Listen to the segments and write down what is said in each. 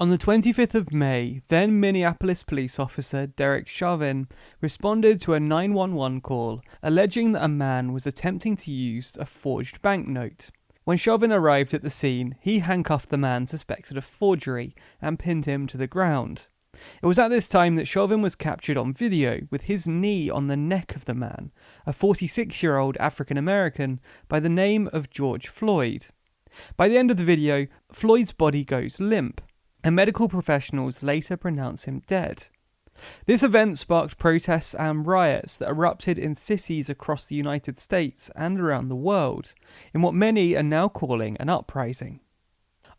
On the 25th of May, then Minneapolis police officer Derek Chauvin responded to a 911 call alleging that a man was attempting to use a forged banknote. When Chauvin arrived at the scene, he handcuffed the man suspected of forgery and pinned him to the ground. It was at this time that Chauvin was captured on video with his knee on the neck of the man, a 46-year-old African American by the name of George Floyd. By the end of the video, Floyd's body goes limp, and medical professionals later pronounce him dead. This event sparked protests and riots that erupted in cities across the United States and around the world, in what many are now calling an uprising.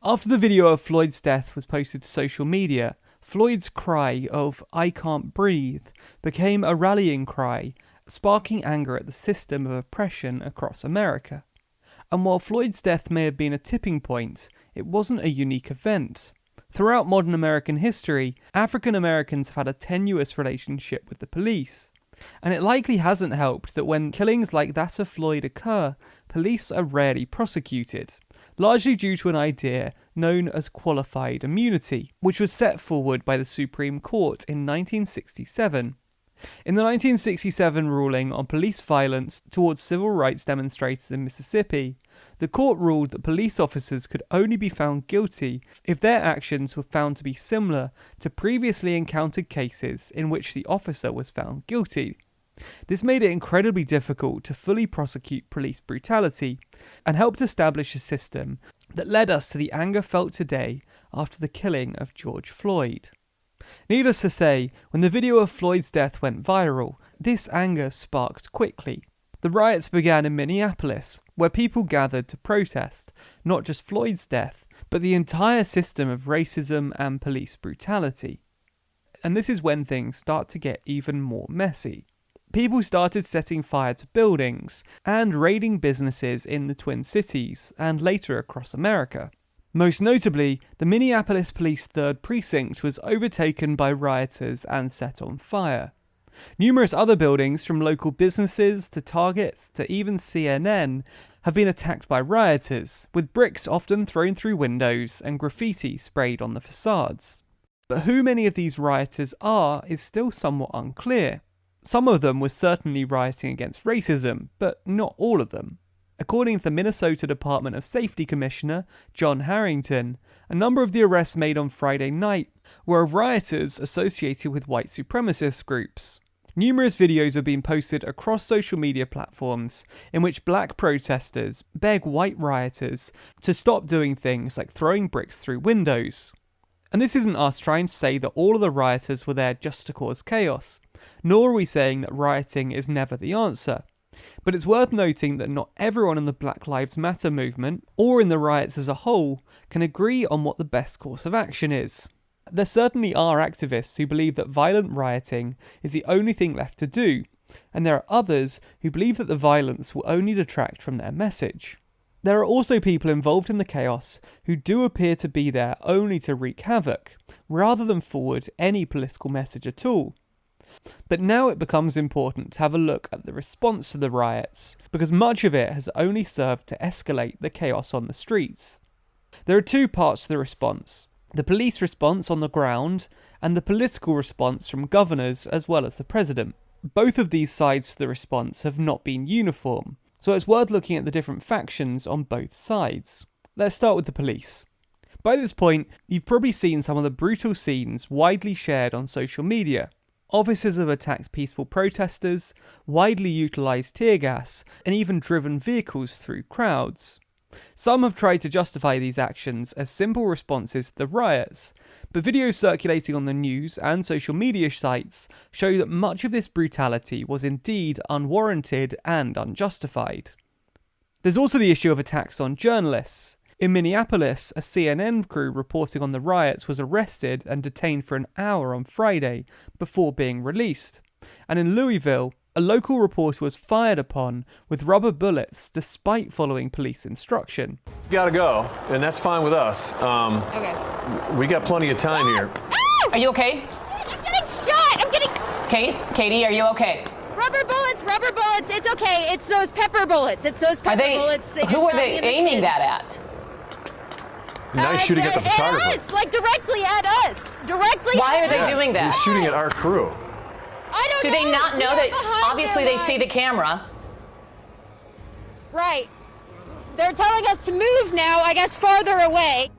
After the video of Floyd's death was posted to social media, Floyd's cry of "I can't breathe" became a rallying cry, sparking anger at the system of oppression across America. And while Floyd's death may have been a tipping point, it wasn't a unique event. Throughout modern American history, African Americans have had a tenuous relationship with the police. And it likely hasn't helped that when killings like that of Floyd occur, police are rarely prosecuted, largely due to an idea known as qualified immunity, which was set forward by the Supreme Court in 1967. In the 1967 ruling on police violence towards civil rights demonstrators in Mississippi, the court ruled that police officers could only be found guilty if their actions were found to be similar to previously encountered cases in which the officer was found guilty. This made it incredibly difficult to fully prosecute police brutality and helped establish a system that led us to the anger felt today after the killing of George Floyd. Needless to say, when the video of Floyd's death went viral, this anger sparked quickly. The riots began in Minneapolis, where people gathered to protest not just Floyd's death, but the entire system of racism and police brutality. And this is when things start to get even more messy. People started setting fire to buildings and raiding businesses in the Twin Cities and later across America. Most notably, the Minneapolis Police 3rd Precinct was overtaken by rioters and set on fire. Numerous other buildings, from local businesses to Targets to even CNN, have been attacked by rioters, with bricks often thrown through windows and graffiti sprayed on the facades. But who many of these rioters are is still somewhat unclear. Some of them were certainly rioting against racism, but not all of them. According to the Minnesota Department of Safety Commissioner John Harrington, a number of the arrests made on Friday night were of rioters associated with white supremacist groups. Numerous videos have been posted across social media platforms in which black protesters beg white rioters to stop doing things like throwing bricks through windows. And this isn't us trying to say that all of the rioters were there just to cause chaos, nor are we saying that rioting is never the answer. But it's worth noting that not everyone in the Black Lives Matter movement, or in the riots as a whole, can agree on what the best course of action is. There certainly are activists who believe that violent rioting is the only thing left to do, and there are others who believe that the violence will only detract from their message. There are also people involved in the chaos who do appear to be there only to wreak havoc, rather than forward any political message at all. But now it becomes important to have a look at the response to the riots, because much of it has only served to escalate the chaos on the streets. There are two parts to the response: the police response on the ground, and the political response from governors as well as the president. Both of these sides to the response have not been uniform, so it's worth looking at the different factions on both sides. Let's start with the police. By this point, you've probably seen some of the brutal scenes widely shared on social media. Officers have attacked peaceful protesters, widely utilised tear gas, and even driven vehicles through crowds. Some have tried to justify these actions as simple responses to the riots, but videos circulating on the news and social media sites show that much of this brutality was indeed unwarranted and unjustified. There's also the issue of attacks on journalists. In Minneapolis, a CNN crew reporting on the riots was arrested and detained for an hour on Friday before being released. And in Louisville, a local reporter was fired upon with rubber bullets despite following police instruction. Gotta go, and that's fine with us. Okay. We got plenty of time here. Are you okay? I'm getting shot! I'm getting... Katie, are you okay? Rubber bullets! It's okay. It's those pepper bullets. It's those pepper bullets. Who are they aiming that at? Nice shooting at the photographer. At us, like directly at us. Directly. Why at are they us. doing that? He's shooting at our crew. I don't Do know. they not know We're that behind obviously their they see line. the camera? Right. They're telling us to move now, I guess farther away.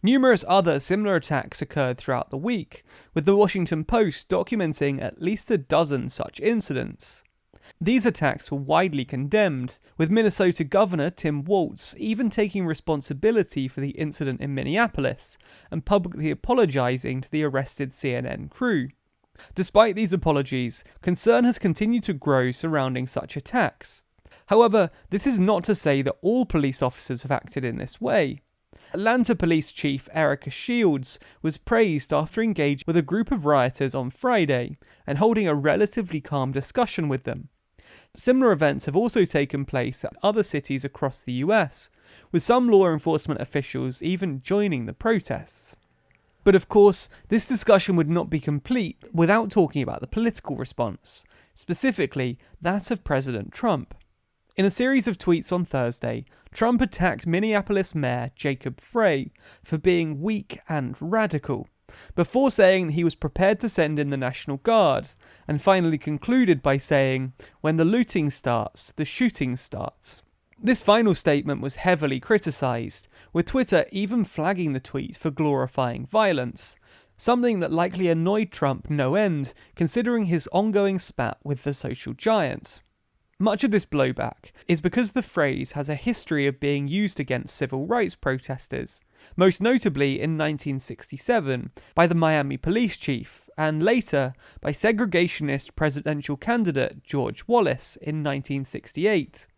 Numerous other similar attacks occurred throughout the week, with the Washington Post documenting at least a dozen such incidents. These attacks were widely condemned, with Minnesota Governor Tim Walz even taking responsibility for the incident in Minneapolis and publicly apologizing to the arrested CNN crew. Despite these apologies, concern has continued to grow surrounding such attacks. However, this is not to say that all police officers have acted in this way. Atlanta Police Chief Erica Shields was praised after engaging with a group of rioters on Friday and holding a relatively calm discussion with them. Similar events have also taken place at other cities across the US, with some law enforcement officials even joining the protests. But of course, this discussion would not be complete without talking about the political response, specifically that of President Trump. In a series of tweets on Thursday, Trump attacked Minneapolis Mayor Jacob Frey for being weak and radical, before saying he was prepared to send in the National Guard, and finally concluded by saying, "When the looting starts, the shooting starts." This final statement was heavily criticised, with Twitter even flagging the tweet for glorifying violence, something that likely annoyed Trump no end, considering his ongoing spat with the social giant. Much of this blowback is because the phrase has a history of being used against civil rights protesters, most notably in 1967 by the Miami police chief, and later by segregationist presidential candidate George Wallace in 1968.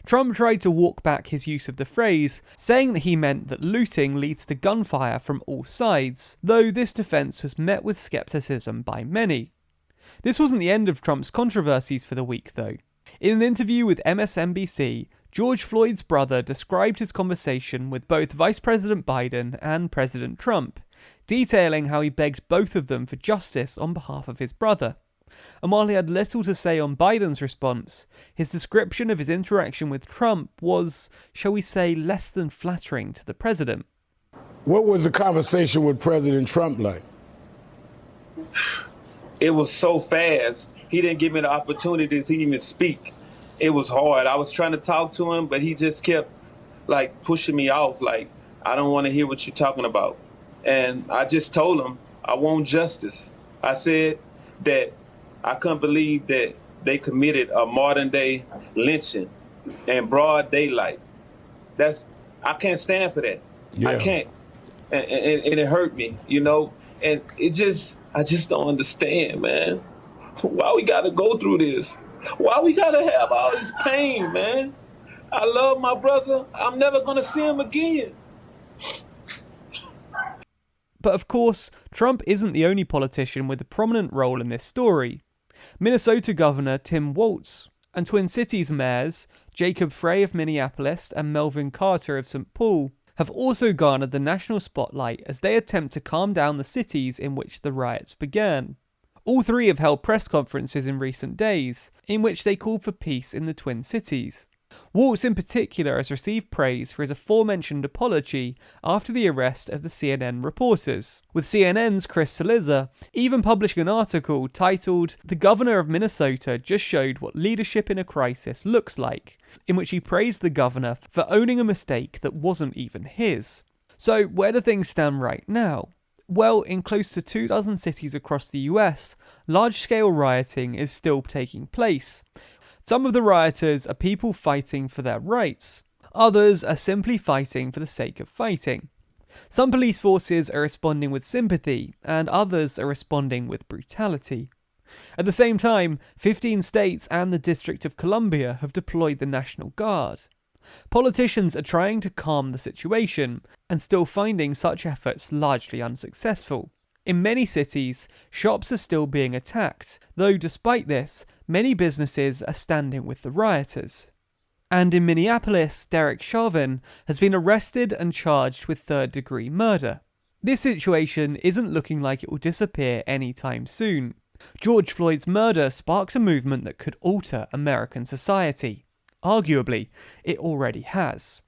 Trump tried to walk back his use of the phrase, saying that he meant that looting leads to gunfire from all sides, though this defense was met with skepticism by many. This wasn't the end of Trump's controversies for the week, though. In an interview with MSNBC, George Floyd's brother described his conversation with both Vice President Biden and President Trump, detailing how he begged both of them for justice on behalf of his brother. And while he had little to say on Biden's response, his description of his interaction with Trump was, shall we say, less than flattering to the president. What was the conversation with President Trump like? It was so fast. He didn't give me the opportunity to even speak. It was hard. I was trying to talk to him, but he just kept like pushing me off. Like, I don't want to hear what you're talking about. And I just told him I want justice. I said that I couldn't believe that they committed a modern day lynching in broad daylight. I can't stand for that. Yeah. I can't. And it hurt me, you know, and I just don't understand, man. Why we gotta go through this? Why we gotta have all this pain, man? I love my brother. I'm never gonna see him again. But of course, Trump isn't the only politician with a prominent role in this story. Minnesota Governor Tim Walz and Twin Cities mayors Jacob Frey of Minneapolis and Melvin Carter of St. Paul have also garnered the national spotlight as they attempt to calm down the cities in which the riots began. All three have held press conferences in recent days, in which they called for peace in the Twin Cities. Walz in particular has received praise for his aforementioned apology after the arrest of the CNN reporters, with CNN's Chris Cillizza even publishing an article titled "The Governor of Minnesota Just Showed What Leadership in a Crisis Looks Like," in which he praised the governor for owning a mistake that wasn't even his. So where do things stand right now? Well, in close to 24 cities across the US, large-scale rioting is still taking place. Some of the rioters are people fighting for their rights. Others are simply fighting for the sake of fighting. Some police forces are responding with sympathy, and others are responding with brutality. At the same time, 15 states and the District of Columbia have deployed the National Guard. Politicians are trying to calm the situation, and still finding such efforts largely unsuccessful. In many cities, shops are still being attacked, though despite this, many businesses are standing with the rioters. And in Minneapolis, Derek Chauvin has been arrested and charged with third-degree murder. This situation isn't looking like it will disappear anytime soon. George Floyd's murder sparked a movement that could alter American society. Arguably, it already has.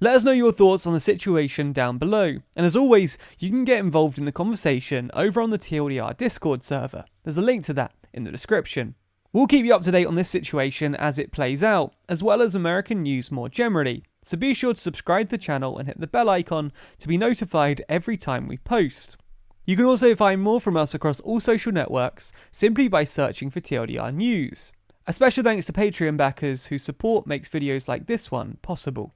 Let us know your thoughts on the situation down below, and as always, you can get involved in the conversation over on the TLDR Discord server. There's a link to that in the description. We'll keep you up to date on this situation as it plays out, as well as American news more generally, so be sure to subscribe to the channel and hit the bell icon to be notified every time we post. You can also find more from us across all social networks simply by searching for TLDR News. A special thanks to Patreon backers whose support makes videos like this one possible.